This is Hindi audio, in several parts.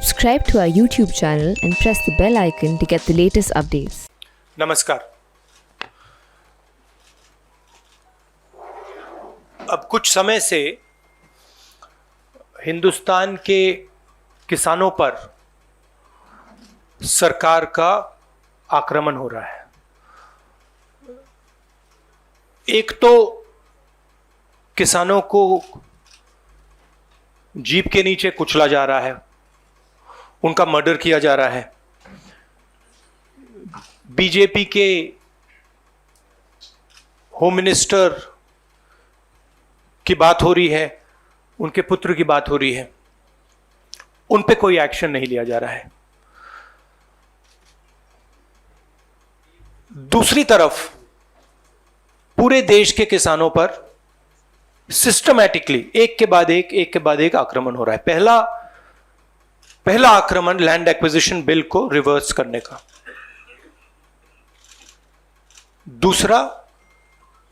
Subscribe to our YouTube channel and press the bell icon to get the latest updates. नमस्कार। अब कुछ समय से हिंदुस्तान के किसानों पर सरकार का आक्रमण हो रहा है। एक तो किसानों को जीप के नीचे कुचला जा रहा है, उनका मर्डर किया जा रहा है। बीजेपी के होम मिनिस्टर की बात हो रही है, उनके पुत्र की बात हो रही है, उन पे कोई एक्शन नहीं लिया जा रहा है। दूसरी तरफ पूरे देश के किसानों पर सिस्टमैटिकली एक के बाद एक आक्रमण हो रहा है। पहला आक्रमण लैंड एक्विजिशन बिल को रिवर्स करने का, दूसरा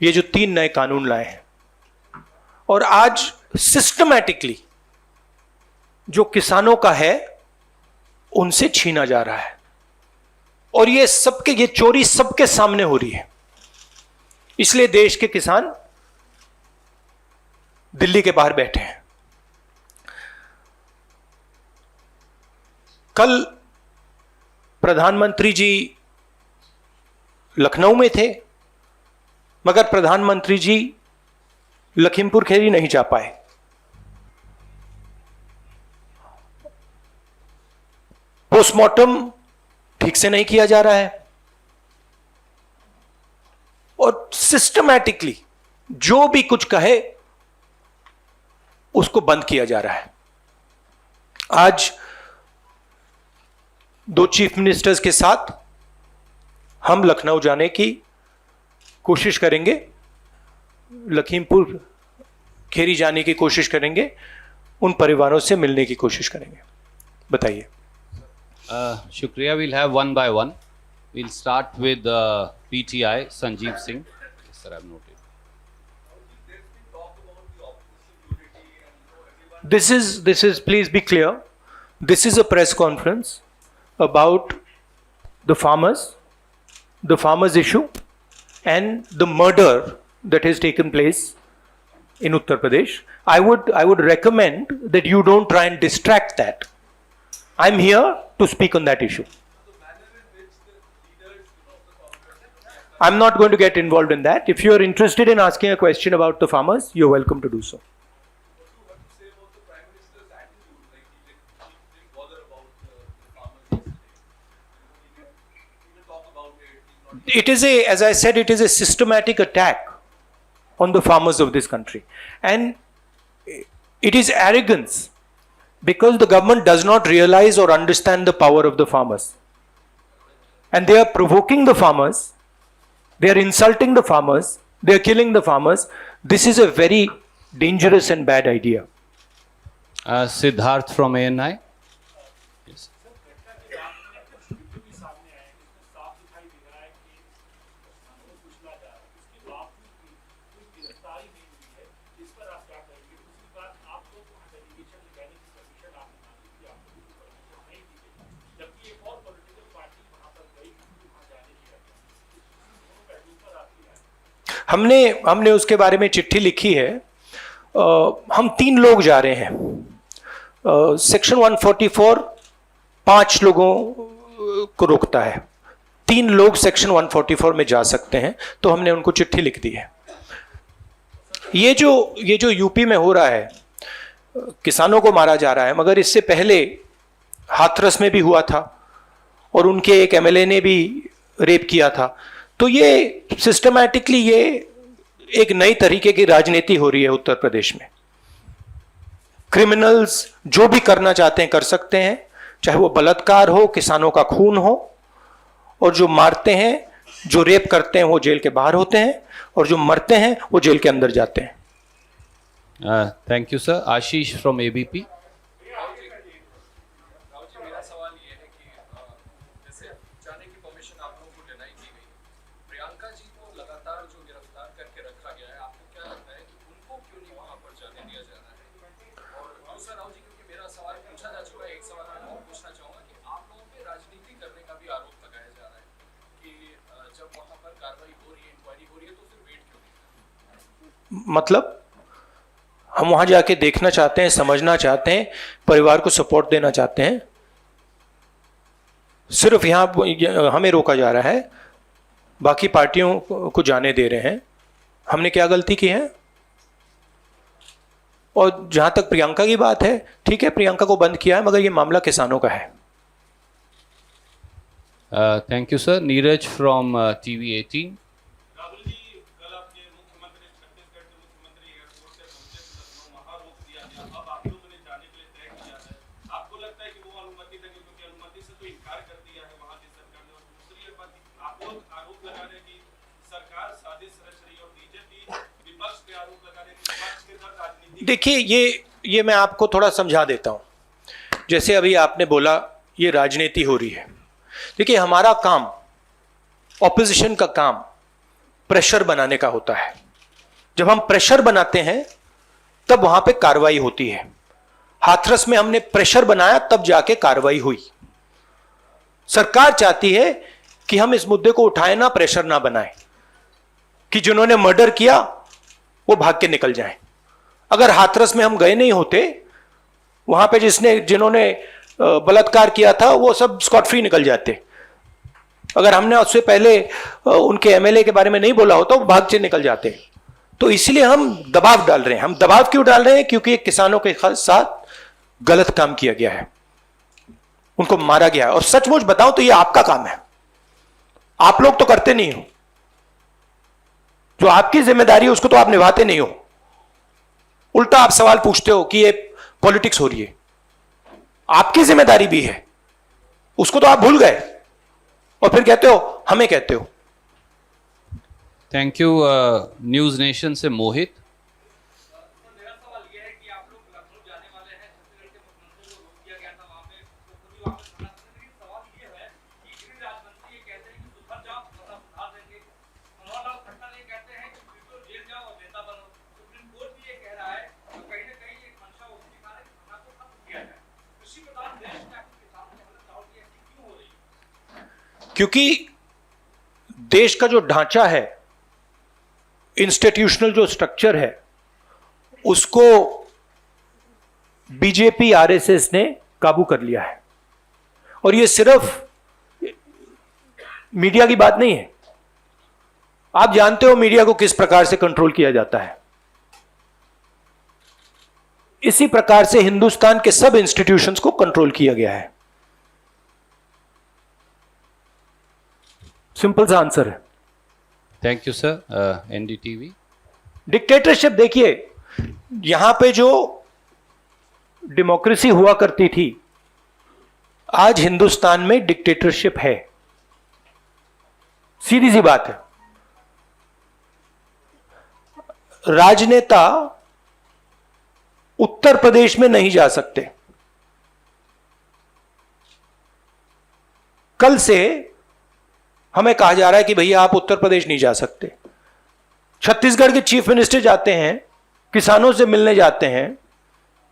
ये जो 3 नए कानून लाए हैं, और आज सिस्टमैटिकली जो किसानों का है उनसे छीना जा रहा है। और ये चोरी सबके सामने हो रही है। इसलिए देश के किसान दिल्ली के बाहर बैठे हैं। कल प्रधानमंत्री जी लखनऊ में थे, मगर प्रधानमंत्री जी लखीमपुर खीरी नहीं जा पाए। पोस्टमार्टम ठीक से नहीं किया जा रहा है और सिस्टमैटिकली जो भी कुछ कहे उसको बंद किया जा रहा है। आज 2 चीफ मिनिस्टर्स के साथ हम लखनऊ जाने की कोशिश करेंगे, लखीमपुर खीरी जाने की कोशिश करेंगे, उन परिवारों से मिलने की कोशिश करेंगे। बताइए। शुक्रिया। We'll have one by one. We'll start with PTI Sanjeev Singh. Yes, sir, I've noted. This is please be clear. This is a press conference about the farmers issue and the murder that has taken place in Uttar Pradesh. I would recommend that you don't try and distract that. I'm here to speak on that issue. I'm not going to get involved in that. If you're interested in asking a question about the farmers, you're welcome to do so. It is as I said, it is a systematic attack on the farmers of this country. And it is arrogance because the government does not realize or understand the power of the farmers. And they are provoking the farmers, they are insulting the farmers, they are killing the farmers. This is a very dangerous and bad idea. Siddharth from ANI. Yes. हमने उसके बारे में चिट्ठी लिखी है। हम 3 लोग जा रहे हैं। सेक्शन 144 5 लोगों को रोकता है, 3 लोग सेक्शन 144 में जा सकते हैं, तो हमने उनको चिट्ठी लिख दी है। ये जो यूपी में हो रहा है, किसानों को मारा जा रहा है, मगर इससे पहले हाथरस में भी हुआ था और उनके एक एमएलए ने भी रेप किया था। तो ये सिस्टमैटिकली ये एक नई तरीके की राजनीति हो रही है उत्तर प्रदेश में। क्रिमिनल्स जो भी करना चाहते हैं कर सकते हैं, चाहे वो बलात्कार हो, किसानों का खून हो, और जो मारते हैं, जो रेप करते हैं वो जेल के बाहर होते हैं, और जो मरते हैं वो जेल के अंदर जाते हैं। Thank you sir. Ashish from ABP. Rao ji, क्योंकि मेरा सवाल पूछा जा चुका है, एक सवाल मैं और मतलब हम वहां जाके देखना चाहते हैं, समझना चाहते हैं, परिवार को सपोर्ट देना चाहते हैं। सिर्फ यहां हमें रोका जा रहा है, बाकी पार्टियों को जाने दे रहे हैं। हमने क्या गलती की है? और जहां तक प्रियंका की बात है, ठीक है, प्रियंका को बंद किया है, मगर ये मामला किसानों का है। Thank you sir. Neeraj from TV18। Rahul ji, कल आपके मुख्यमंत्री छत्तीसगढ़ के मुख्यमंत्री एयरपोर्ट से पहुंचे तो लखनऊ वहां रोक दिया गया। अब आप लोगों ने जाने के लिए तय किया है, आपको लगता है कि वो अनुमति देंगे? क्योंकि अनुमति से तो इनकार कर दिया है वहां की सरकार ने। और दूसरी बात, आप लोग आरोप लगा रहे हैं कि सरकार साजिश रच रही है, और बीजेपी विपक्ष पे आरोप लगा रहे हैं कि विपक्ष के साथ राजनीति। देखिए, ये मैं आपको थोड़ा समझा देता हूं। जैसे अभी आपने बोला ये राजनीति हो रही है। देखिए, हमारा काम, ऑपोजिशन का काम प्रेशर बनाने का होता है। जब हम प्रेशर बनाते हैं तब वहां पे कार्रवाई होती है। हाथरस में हमने प्रेशर बनाया, तब जाके कार्रवाई हुई। सरकार चाहती है कि हम इस मुद्दे को उठाएं ना, प्रेशर ना बनाएं, कि जिन्होंने मर्डर किया वो भाग के निकल जाएं। अगर हाथरस में हम गए नहीं होते, वहां पे जिन्होंने बलात्कार किया था वो सब स्कॉट फ्री निकल जाते। अगर हमने उससे पहले उनके एमएलए के बारे में नहीं बोला होता, वो भाग से निकल जाते। तो इसलिए हम दबाव डाल रहे हैं। हम दबाव क्यों डाल रहे हैं? क्योंकि किसानों के साथ गलत काम किया गया है, उनको मारा गया है। और सचमुच बताऊं तो ये आपका काम है, आप लोग तो करते नहीं हो। जो आपकी जिम्मेदारी है उसको तो आप निभाते नहीं हो। उल्टा आप सवाल पूछते हो कि ये पॉलिटिक्स हो रही है। आपकी जिम्मेदारी भी है, उसको तो आप भूल गए, और फिर कहते हो हमें कहते हो। Thank you. न्यूज नेशन से मोहित। मेरा सवाल यह है कि आप लोग लखनऊ जाने वाले हैं, छत्तीसगढ़ के मुख्यमंत्री को रोक दिया गया था वहां पे, तो खुद ही वापस आना था। लेकिन सवाल ये है कि गृह राज्यमंत्री ये कहते हैं कि सुधर जाओ, मतलब सुधार देंगे। मनोहर खट्टर ये कहते हैं कि बिल्कुल जेल जाओ और नेता बनो। सुप्रीम कोर्ट भी ये कह रहा है, तो कहीं ना कहीं एक मंशा वो भी दिखा रहा है कि धरना को खत्म किया जाए। कृषि प्रधान देश में आपके किसानों की हालत राहुल की ऐसी क्यों हो रही है? क्योंकि देश का जो ढांचा है, इंस्टीट्यूशनल जो स्ट्रक्चर है, उसको बीजेपी आरएसएस ने काबू कर लिया है। और ये सिर्फ मीडिया की बात नहीं है। आप जानते हो मीडिया को किस प्रकार से कंट्रोल किया जाता है। इसी प्रकार से हिंदुस्तान के सब इंस्टीट्यूशंस को कंट्रोल किया गया है। सिंपल सा आंसर है। Thank you sir. NDTV। Dictatorship, देखिए, यहां पे जो डेमोक्रेसी हुआ करती थी, आज हिंदुस्तान में डिक्टेटरशिप है। सीधी सी बात है। राजनेता उत्तर प्रदेश में नहीं जा सकते। कल से हमें कहा जा रहा है कि भैया आप उत्तर प्रदेश नहीं जा सकते। छत्तीसगढ़ के चीफ मिनिस्टर जाते हैं, किसानों से मिलने जाते हैं,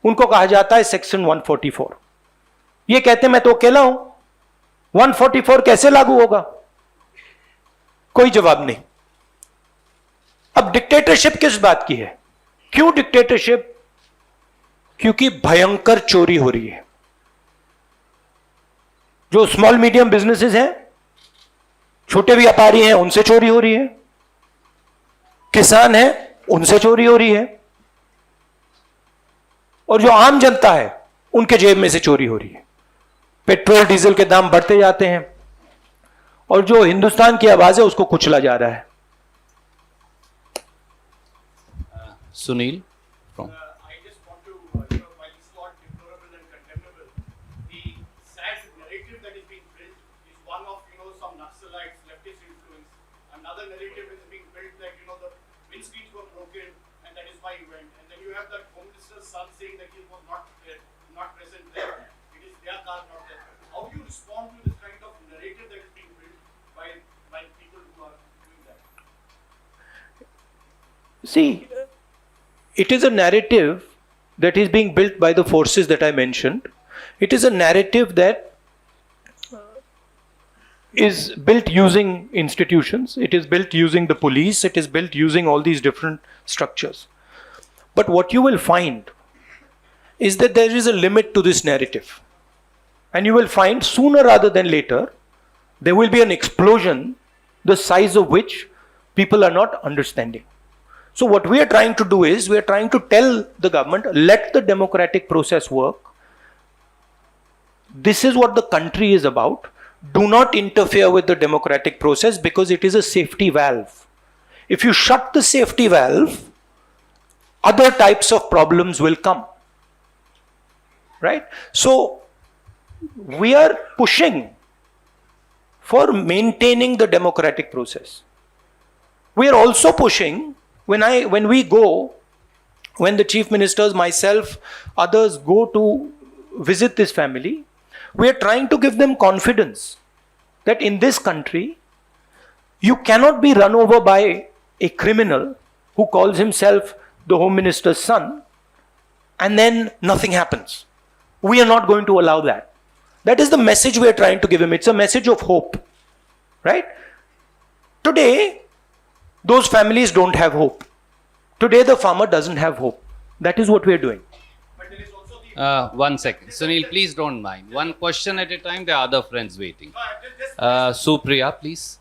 उनको कहा जाता है सेक्शन 144। ये कहते हैं मैं तो अकेला हूं, 144 कैसे लागू होगा? कोई जवाब नहीं। अब डिक्टेटरशिप किस बात की है? क्यों डिक्टेटरशिप? क्योंकि भयंकर चोरी हो रही है। जो स्मॉल मीडियम बिजनेसेस हैं, छोटे व्यापारी हैं, उनसे चोरी हो रही है। किसान हैं, उनसे चोरी हो रही है। और जो आम जनता है, उनके जेब में से चोरी हो रही है। पेट्रोल डीजल के दाम बढ़ते जाते हैं, और जो हिंदुस्तान की आवाज है उसको कुचला जा रहा है। Sunil from. I just want to, while it's not deplorable and condemnable, the sad narrative that is being built is one of, some Naxalites, leftist influence. Another narrative is being built that, the windscreens were broken and that is why he went. And then you have that Home Minister's son saying that he was not there, not present there. It is their car, not there. How do you respond to this kind of narrative that is being built by people who are doing that? See, it is a narrative that is being built by the forces that I mentioned. It is a narrative that is built using institutions, it is built using the police, it is built using all these different structures. But what you will find is that there is a limit to this narrative. And you will find sooner rather than later, there will be an explosion, the size of which people are not understanding. So what we are trying to do is, we are trying to tell the government, let the democratic process work. This is what the country is about. Do not interfere with the democratic process because it is a safety valve. If you shut the safety valve, other types of problems will come. Right? So we are pushing for maintaining the democratic process. We are also pushing, when the chief ministers, myself, others go to visit this family, we are trying to give them confidence that in this country, you cannot be run over by a criminal who calls himself the Home Minister's son, and then nothing happens. We are not going to allow that. That is the message we are trying to give him. It's a message of hope. Right? Today, those families don't have hope. Today, the farmer doesn't have hope. That is what we are doing. But there is also the 1 second. Sunil, please don't mind. One question at a time. There are other friends waiting. just Supriya, please.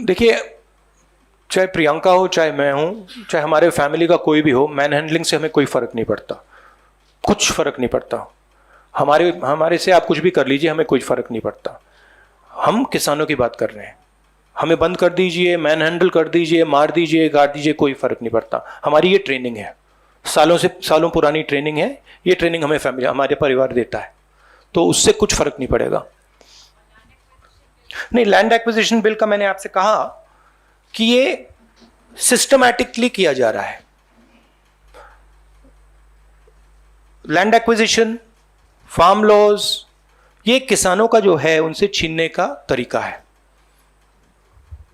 देखिए, चाहे प्रियंका हो, चाहे मैं हूं, चाहे हमारे फैमिली का कोई भी हो, मैन हैंडलिंग से हमें कोई फर्क नहीं पड़ता, कुछ फर्क नहीं पड़ता। हमारे से आप कुछ भी कर लीजिए, हमें कोई फर्क नहीं पड़ता। हम किसानों की बात कर रहे हैं। हमें बंद कर दीजिए, मैन हैंडल कर दीजिए, मार दीजिए, गाड़ दीजिए, कोई फर्क नहीं पड़ता। हमारी ये ट्रेनिंग है, सालों पुरानी ट्रेनिंग है। ये ट्रेनिंग हमें फैमिली, हमारे परिवार देता है, तो उससे कुछ फर्क नहीं पड़ेगा। नहीं, लैंड एक्विजिशन बिल का मैंने आपसे कहा कि ये सिस्टमैटिकली किया जा रहा है। लैंड एक्विजिशन, फार्म लॉज, ये किसानों का जो है उनसे छीनने का तरीका है।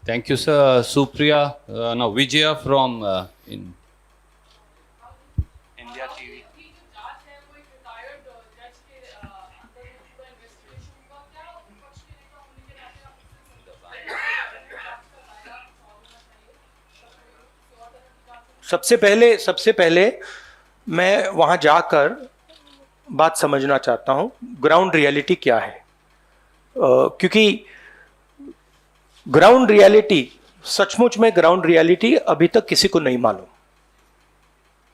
Thank you, sir. Supriya, no, Vijaya from India TV. सबसे पहले मैं वहां जाकर बात समझना चाहता हूं, ग्राउंड रियलिटी क्या है, क्योंकि ग्राउंड रियलिटी, सचमुच में ग्राउंड रियलिटी अभी तक किसी को नहीं मालूम।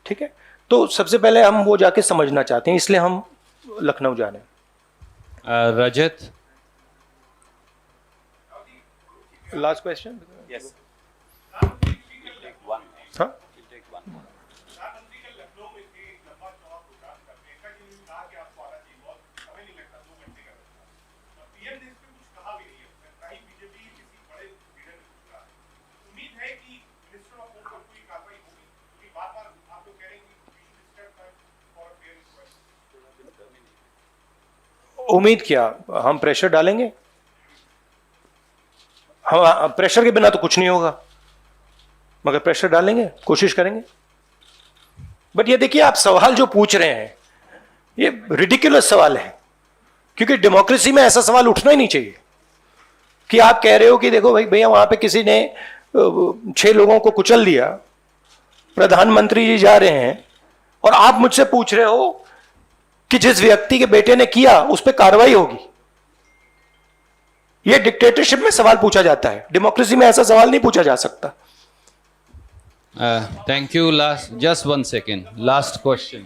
ठीक है, तो सबसे पहले हम वो जाके समझना चाहते हैं, इसलिए हम लखनऊ जा रहे हैं। Rajat. Last question. Yes. हाँ, प्रधानमंत्री का लखनऊ में भी लंबा चौड़ा प्रोग्राम करते हैं। कल जिन्होंने कहा कि आपको आना चाहिए, बहुत हमें नहीं लगता 2 घंटे का रास्ता। पीएम ने इस पे कुछ कहा भी नहीं है, ना ही बीजेपी किसी बड़े लीडर ने कुछ कहा। उम्मीद है कि मिनिस्टर ऑफ होम पर कोई कार्रवाई होगी, क्योंकि बार-बार आप लोग कह रहे हैं कि we should step back for a fair request. उम्मीद क्या, हम प्रेशर डालेंगे। हम प्रेशर के बिना तो कुछ नहीं होगा, मगर प्रेशर डालेंगे, कोशिश करेंगे। बट ये देखिए, आप सवाल जो पूछ रहे हैं ये रिडिकुलस सवाल है, क्योंकि डेमोक्रेसी में ऐसा सवाल उठना ही नहीं चाहिए कि आप कह रहे हो कि देखो भाई भैया वहां पे किसी ने 6 लोगों को कुचल दिया, प्रधानमंत्री जी जा रहे हैं और आप मुझसे पूछ रहे हो कि जिस व्यक्ति के बेटे ने किया उस पर कार्रवाई होगी। यह डिक्टेटरशिप में सवाल पूछा जाता है, डेमोक्रेसी में ऐसा सवाल नहीं पूछा जा सकता। Thank you. Just 1 second. Last question.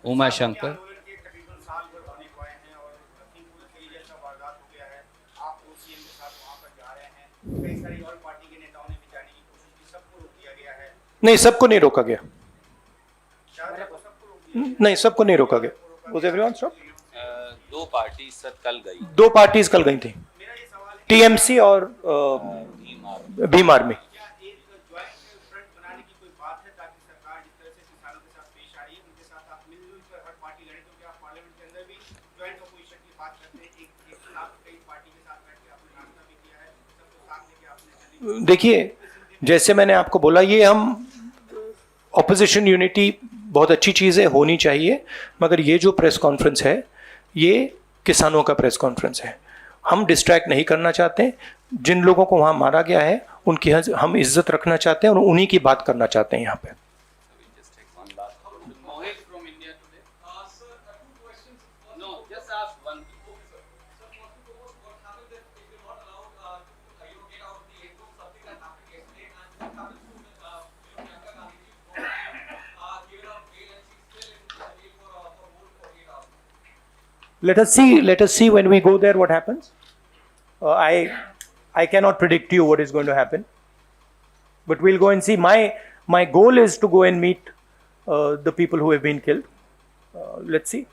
Uma Shankar. तकरीबन साल भर होने को आए हैं और लखीमपुर खीरी जैसा वारदात हो गया है। आप सीएम के साथ वहां पर जा रहे हैं, कई सारी और पार्टी के नेताओं ने भी जाने की कोशिश की, सबको रोक दिया गया है। नहीं, सबको नहीं रोका गया। सबको रोक दिया। नहीं, सबको नहीं रोका गया। Was everyone stopped? 2 party sir कल गई। 2 पार्टीज कल गई थी। टीएमसी और भीम आर्मी। क्या एक ज्वाइंट फ्रंट बनाने की कोई बात है ताकि सरकार जिस तरह से किसानों के साथ पेश आ रही है उनके साथ आप मिलजुल कर हर पार्टी लड़े, तो क्या आप पार्लियामेंट के अंदर भी ज्वाइंट अपोजिशन की बात करते हैं? एक साथ कई पार्टी के साथ बैठ के आपने नाश्ता भी किया है, सबको साथ लेके आपने देखिए, जैसे मैंने आपको बोला, ये हम ऑपोजिशन यूनिटी बहुत अच्छी चीज़ है, होनी चाहिए, मगर ये जो प्रेस कॉन्फ्रेंस है ये किसानों का प्रेस कॉन्फ्रेंस है। हम डिस्ट्रैक्ट नहीं करना चाहते। जिन लोगों को वहाँ मारा गया है उनकी हम इज्जत रखना चाहते हैं और उन्हीं की बात करना चाहते हैं यहाँ पे। Mohit from India today. Sir, two questions. No, just ask one. Okay, sir. Sir, first and foremost, what happens if they were not allowed to get out of the aid room, something that happened yesterday, and what happens to Priyanka Gandhi ji who was given out bail and she's still in jail for more than 48 hours? Let us see when we go there what happens. I cannot predict you what is going to happen, but we'll go and see. My goal is to go and meet the people who have been killed. Let's see.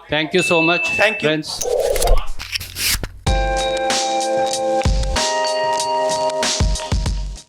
Thank you so much, Thank you. friends.